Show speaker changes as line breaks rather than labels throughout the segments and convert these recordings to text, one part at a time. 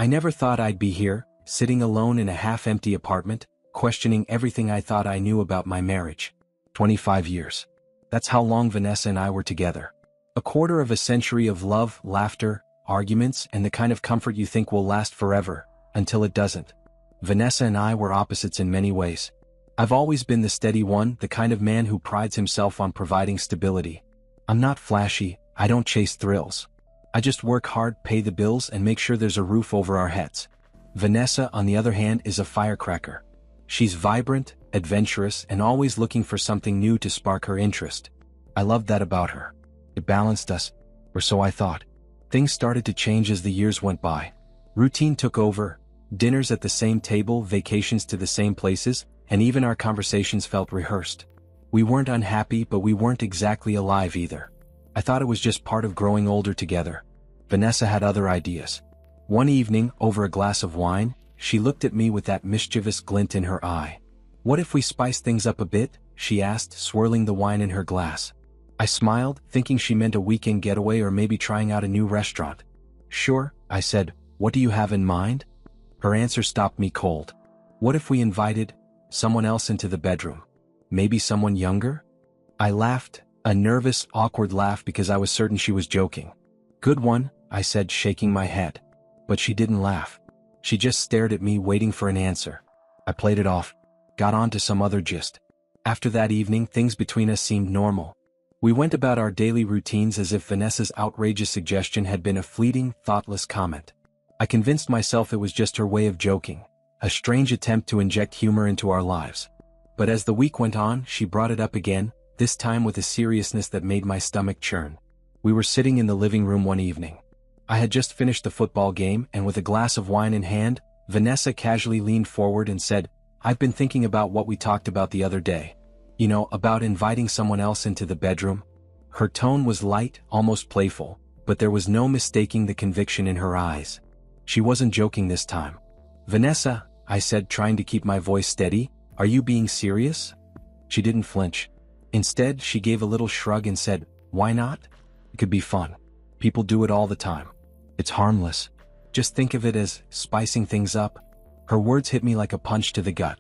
I never thought I'd be here, sitting alone in a half-empty apartment, questioning everything I thought I knew about my marriage. 25 years. That's how long Vanessa and I were together. A quarter of a century of love, laughter, arguments, and the kind of comfort you think will last forever, until it doesn't. Vanessa and I were opposites in many ways. I've always been the steady one, the kind of man who prides himself on providing stability. I'm not flashy, I don't chase thrills. I just work hard, pay the bills, and make sure there's a roof over our heads. Vanessa, on the other hand, is a firecracker. She's vibrant, adventurous, and always looking for something new to spark her interest. I loved that about her. It balanced us, or so I thought. Things started to change as the years went by. Routine took over, dinners at the same table, vacations to the same places, and even our conversations felt rehearsed. We weren't unhappy, but we weren't exactly alive either. I thought it was just part of growing older together. Vanessa had other ideas. One evening, over a glass of wine, she looked at me with that mischievous glint in her eye. "What if we spice things up a bit?" she asked, swirling the wine in her glass. I smiled, thinking she meant a weekend getaway or maybe trying out a new restaurant. "Sure," I said. "What do you have in mind?" Her answer stopped me cold. "What if we invited someone else into the bedroom? Maybe someone younger?" I laughed, a nervous, awkward laugh because I was certain she was joking. "Good one," I said, shaking my head. But she didn't laugh. She just stared at me, waiting for an answer. I played it off, got on to some other gist. After that evening, things between us seemed normal. We went about our daily routines as if Vanessa's outrageous suggestion had been a fleeting, thoughtless comment. I convinced myself it was just her way of joking, a strange attempt to inject humor into our lives. But as the week went on, she brought it up again, this time with a seriousness that made my stomach churn. We were sitting in the living room one evening. I had just finished the football game, and with a glass of wine in hand, Vanessa casually leaned forward and said, "I've been thinking about what we talked about the other day. You know, about inviting someone else into the bedroom." Her tone was light, almost playful, but there was no mistaking the conviction in her eyes. She wasn't joking this time. "Vanessa," I said, trying to keep my voice steady, "are you being serious?" She didn't flinch. Instead, she gave a little shrug and said, "Why not? It could be fun. People do it all the time. It's harmless. Just think of it as spicing things up." Her words hit me like a punch to the gut.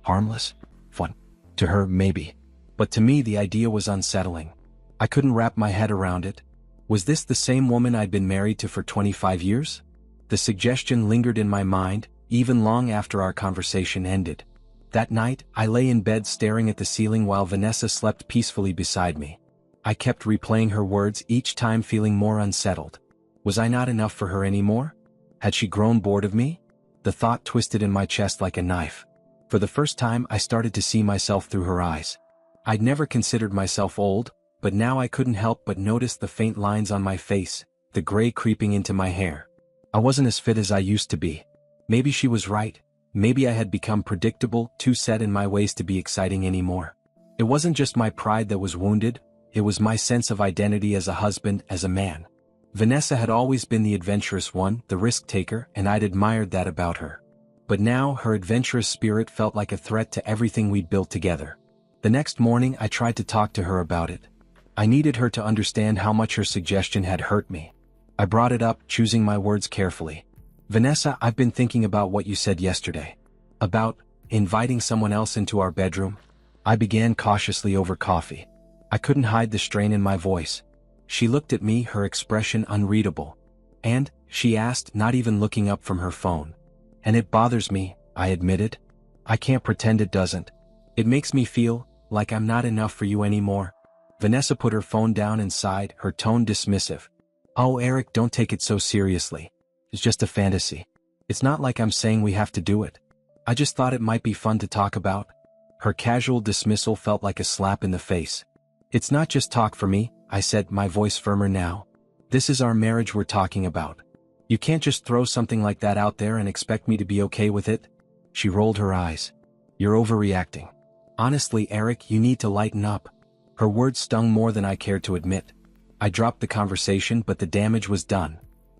Harmless? Fun. To her, maybe. But to me, the idea was unsettling. I couldn't wrap my head around it. Was this the same woman I'd been married to for 25 years? The suggestion lingered in my mind, even long after our conversation ended. That night, I lay in bed staring at the ceiling while Vanessa slept peacefully beside me. I kept replaying her words, each time feeling more unsettled. Was I not enough for her anymore? Had she grown bored of me? The thought twisted in my chest like a knife. For the first time, I started to see myself through her eyes. I'd never considered myself old, but now I couldn't help but notice the faint lines on my face, the gray creeping into my hair. I wasn't as fit as I used to be. Maybe she was right. Maybe I had become predictable, too set in my ways to be exciting anymore. It wasn't just my pride that was wounded, it was my sense of identity as a husband, as a man. Vanessa had always been the adventurous one, the risk-taker, and I'd admired that about her. But now, her adventurous spirit felt like a threat to everything we'd built together. The next morning, I tried to talk to her about it. I needed her to understand how much her suggestion had hurt me. I brought it up, choosing my words carefully. "Vanessa, I've been thinking about what you said yesterday. About inviting someone else into our bedroom." I began cautiously over coffee. I couldn't hide the strain in my voice. She looked at me, her expression unreadable. "And?" she asked, not even looking up from her phone. "And it bothers me," I admitted. "I can't pretend it doesn't. It makes me feel like I'm not enough for you anymore." Vanessa put her phone down and sighed, her tone dismissive. "Oh, Eric, don't take it so seriously. It's just a fantasy. It's not like I'm saying we have to do it. I just thought it might be fun to talk about." Her casual dismissal felt like a slap in the face. "It's not just talk for me," I said, my voice firmer now. "This is our marriage we're talking about. You can't just throw something like that out there and expect me to be okay with it." She rolled her eyes. "You're overreacting. Honestly, Eric, you need to lighten up." Her words stung more than I cared to admit. I dropped the conversation, but the damage was done.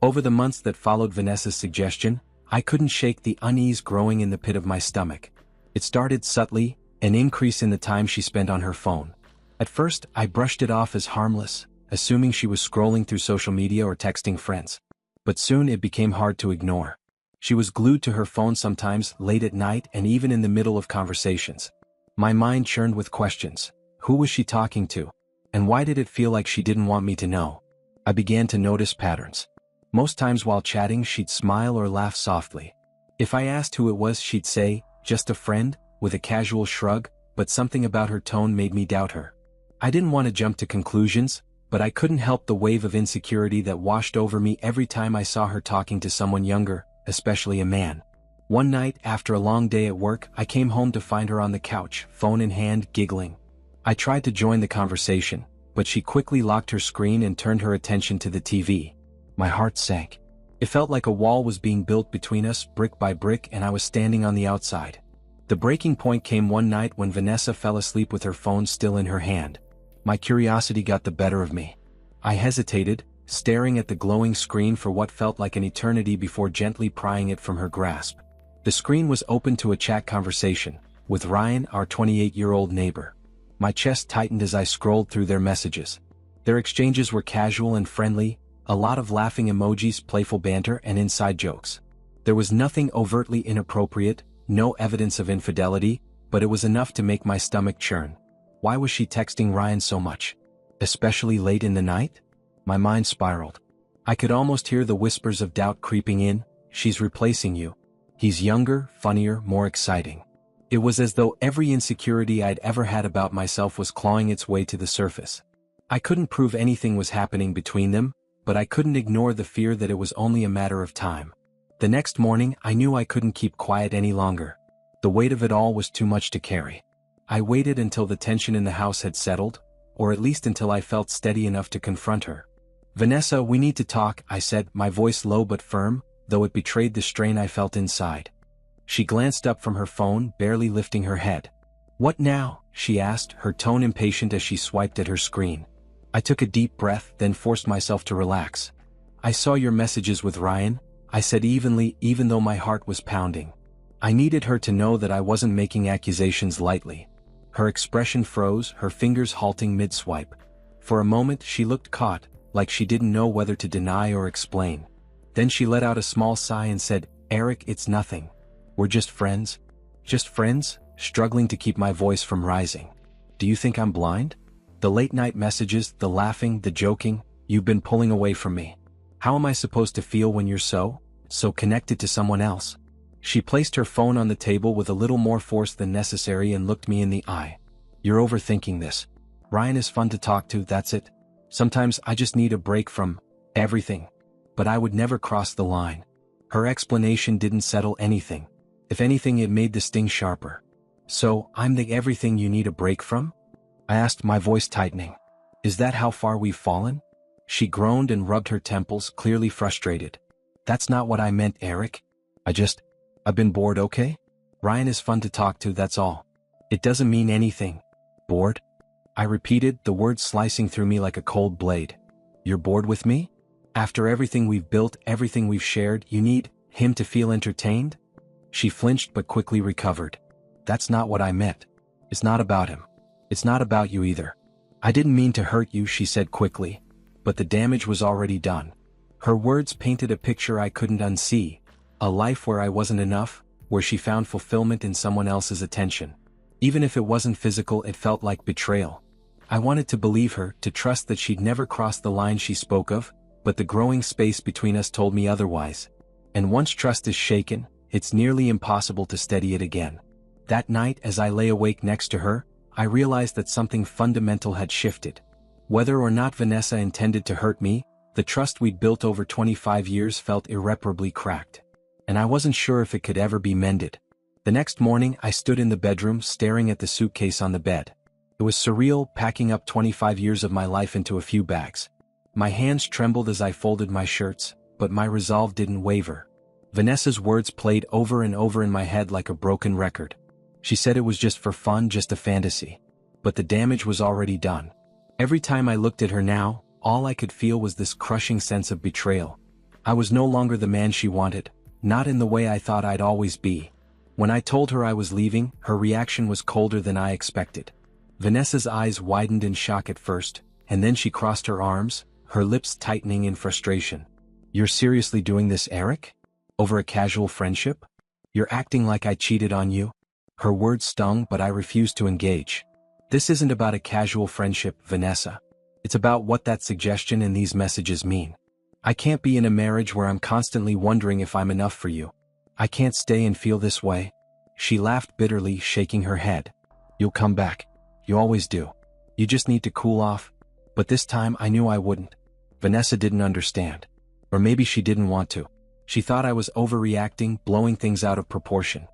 Over the months that followed Vanessa's suggestion, I couldn't shake the unease growing in the pit of my stomach. It started subtly, an increase in the time she spent on her phone. At first, I brushed it off as harmless, assuming she was scrolling through social media or texting friends. But soon it became hard to ignore. She was glued to her phone sometimes late at night and even in the middle of conversations. My mind churned with questions. Who was she talking to? And why did it feel like she didn't want me to know? I began to notice patterns. Most times while chatting, she'd smile or laugh softly. If I asked who it was, she'd say, "Just a friend," with a casual shrug, but something about her tone made me doubt her. I didn't want to jump to conclusions, but I couldn't help the wave of insecurity that washed over me every time I saw her talking to someone younger, especially a man. One night, after a long day at work, I came home to find her on the couch, phone in hand, giggling. I tried to join the conversation, but she quickly locked her screen and turned her attention to the TV. My heart sank. It felt like a wall was being built between us, brick by brick, and I was standing on the outside. The breaking point came one night when Vanessa fell asleep with her phone still in her hand. My curiosity got the better of me. I hesitated, staring at the glowing screen for what felt like an eternity before gently prying it from her grasp. The screen was open to a chat conversation, with Ryan, our 28-year-old neighbor. My chest tightened as I scrolled through their messages. Their exchanges were casual and friendly, a lot of laughing emojis, playful banter, and inside jokes. There was nothing overtly inappropriate, no evidence of infidelity, but it was enough to make my stomach churn. Why was she texting Ryan so much? Especially late in the night? My mind spiraled. I could almost hear the whispers of doubt creeping in. She's replacing you. He's younger, funnier, more exciting. It was as though every insecurity I'd ever had about myself was clawing its way to the surface. I couldn't prove anything was happening between them, but I couldn't ignore the fear that it was only a matter of time. The next morning, I knew I couldn't keep quiet any longer. The weight of it all was too much to carry. I waited until the tension in the house had settled, or at least until I felt steady enough to confront her. "Vanessa, we need to talk," I said, my voice low but firm, though it betrayed the strain I felt inside. She glanced up from her phone, barely lifting her head. "What now?" she asked, her tone impatient as she swiped at her screen. I took a deep breath, then forced myself to relax. "I saw your messages with Ryan," I said evenly, even though my heart was pounding. I needed her to know that I wasn't making accusations lightly. Her expression froze, her fingers halting mid-swipe. For a moment she looked caught, like she didn't know whether to deny or explain. Then she let out a small sigh and said, "Eric, it's nothing. We're just friends." "Just friends?" struggling to keep my voice from rising. "Do you think I'm blind? The late-night messages, the laughing, the joking, you've been pulling away from me. How am I supposed to feel when you're so connected to someone else?" She placed her phone on the table with a little more force than necessary and looked me in the eye. "You're overthinking this. Ryan is fun to talk to, that's it. Sometimes I just need a break from everything. But I would never cross the line." Her explanation didn't settle anything. If anything, it made the sting sharper. "So, I'm the everything you need a break from?" I asked, my voice tightening. "Is that how far we've fallen?" She groaned and rubbed her temples, clearly frustrated. "That's not what I meant, Eric. I've been bored, okay? Ryan is fun to talk to, that's all. It doesn't mean anything." "Bored?" I repeated, the words slicing through me like a cold blade. "You're bored with me? After everything we've built, everything we've shared, you need him to feel entertained?" She flinched but quickly recovered. "That's not what I meant. It's not about him. It's not about you either. I didn't mean to hurt you," she said quickly. But the damage was already done. Her words painted a picture I couldn't unsee. A life where I wasn't enough, where she found fulfillment in someone else's attention. Even if it wasn't physical, it felt like betrayal. I wanted to believe her, to trust that she'd never crossed the line she spoke of, but the growing space between us told me otherwise. And once trust is shaken, it's nearly impossible to steady it again. That night, as I lay awake next to her, I realized that something fundamental had shifted. Whether or not Vanessa intended to hurt me, the trust we'd built over 25 years felt irreparably cracked. And I wasn't sure if it could ever be mended. The next morning, I stood in the bedroom, staring at the suitcase on the bed. It was surreal, packing up 25 years of my life into a few bags. My hands trembled as I folded my shirts, but my resolve didn't waver. Vanessa's words played over and over in my head like a broken record. She said it was just for fun, just a fantasy. But the damage was already done. Every time I looked at her now, all I could feel was this crushing sense of betrayal. I was no longer the man she wanted, not in the way I thought I'd always be. When I told her I was leaving, her reaction was colder than I expected. Vanessa's eyes widened in shock at first, and then she crossed her arms, her lips tightening in frustration. "You're seriously doing this, Eric?" Over a casual friendship? You're acting like I cheated on you? Her words stung, but I refused to engage. This isn't about a casual friendship, Vanessa. It's about what that suggestion and these messages mean. I can't be in a marriage where I'm constantly wondering if I'm enough for you. I can't stay and feel this way. She laughed bitterly, shaking her head. You'll come back. You always do. You just need to cool off. But this time I knew I wouldn't. Vanessa didn't understand. Or maybe she didn't want to. She thought I was overreacting, blowing things out of proportion.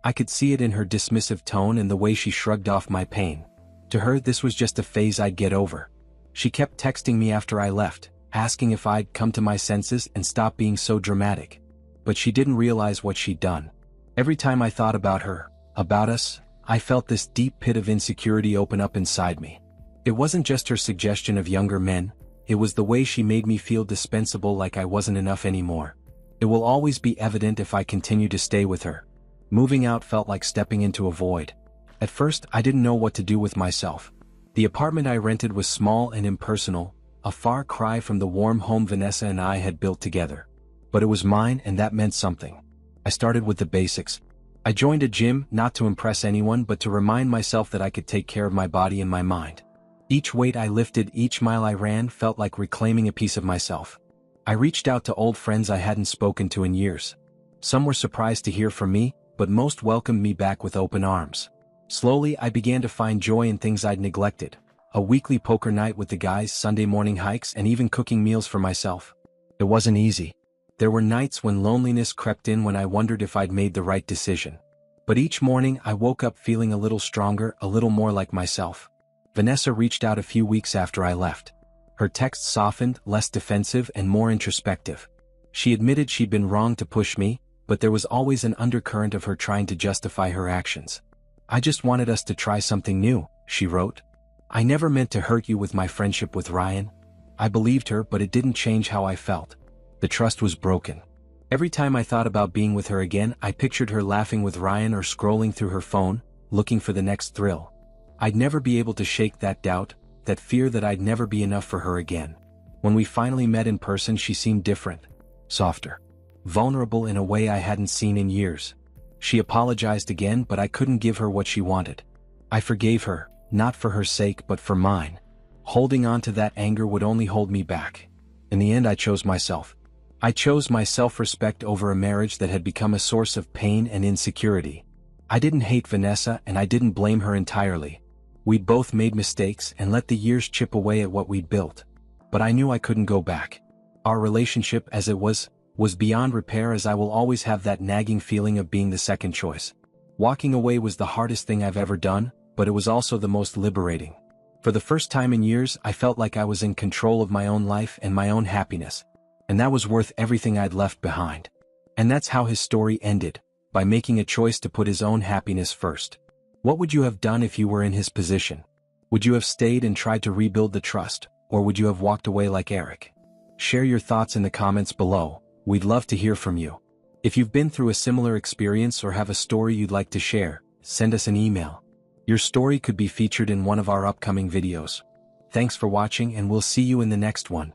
I could see it in her dismissive tone and the way she shrugged off my pain. To her, this was just a phase I'd get over. She kept texting me after I left, asking if I'd come to my senses and stop being so dramatic. But she didn't realize what she'd done. Every time I thought about her, about us, I felt this deep pit of insecurity open up inside me. It wasn't just her suggestion of younger men, it was the way she made me feel dispensable, like I wasn't enough anymore. It will always be evident if I continue to stay with her. Moving out felt like stepping into a void. At first, I didn't know what to do with myself. The apartment I rented was small and impersonal, a far cry from the warm home Vanessa and I had built together. But it was mine, and that meant something. I started with the basics. I joined a gym, not to impress anyone but to remind myself that I could take care of my body and my mind. Each weight I lifted, each mile I ran felt like reclaiming a piece of myself. I reached out to old friends I hadn't spoken to in years. Some were surprised to hear from me, but most welcomed me back with open arms. Slowly, I began to find joy in things I'd neglected. A weekly poker night with the guys, Sunday morning hikes, and even cooking meals for myself. It wasn't easy. There were nights when loneliness crept in, when I wondered if I'd made the right decision. But each morning I woke up feeling a little stronger, a little more like myself. Vanessa reached out a few weeks after I left. Her texts softened, less defensive and more introspective. She admitted she'd been wrong to push me, but there was always an undercurrent of her trying to justify her actions. I just wanted us to try something new, she wrote. I never meant to hurt you with my friendship with Ryan. I believed her, but it didn't change how I felt. The trust was broken. Every time I thought about being with her again, I pictured her laughing with Ryan or scrolling through her phone, looking for the next thrill. I'd never be able to shake that doubt, that fear that I'd never be enough for her again. When we finally met in person, she seemed different, softer, vulnerable in a way I hadn't seen in years. She apologized again, but I couldn't give her what she wanted. I forgave her, not for her sake but for mine. Holding on to that anger would only hold me back. In the end, I chose myself. I chose my self-respect over a marriage that had become a source of pain and insecurity. I didn't hate Vanessa, and I didn't blame her entirely. We'd both made mistakes and let the years chip away at what we'd built. But I knew I couldn't go back. Our relationship as it was beyond repair, as I will always have that nagging feeling of being the second choice. Walking away was the hardest thing I've ever done, but it was also the most liberating. For the first time in years, I felt like I was in control of my own life and my own happiness. And that was worth everything I'd left behind. And that's how his story ended, by making a choice to put his own happiness first. What would you have done if you were in his position? Would you have stayed and tried to rebuild the trust, or would you have walked away like Eric? Share your thoughts in the comments below. We'd love to hear from you. If you've been through a similar experience or have a story you'd like to share, send us an email. Your story could be featured in one of our upcoming videos. Thanks for watching, and we'll see you in the next one.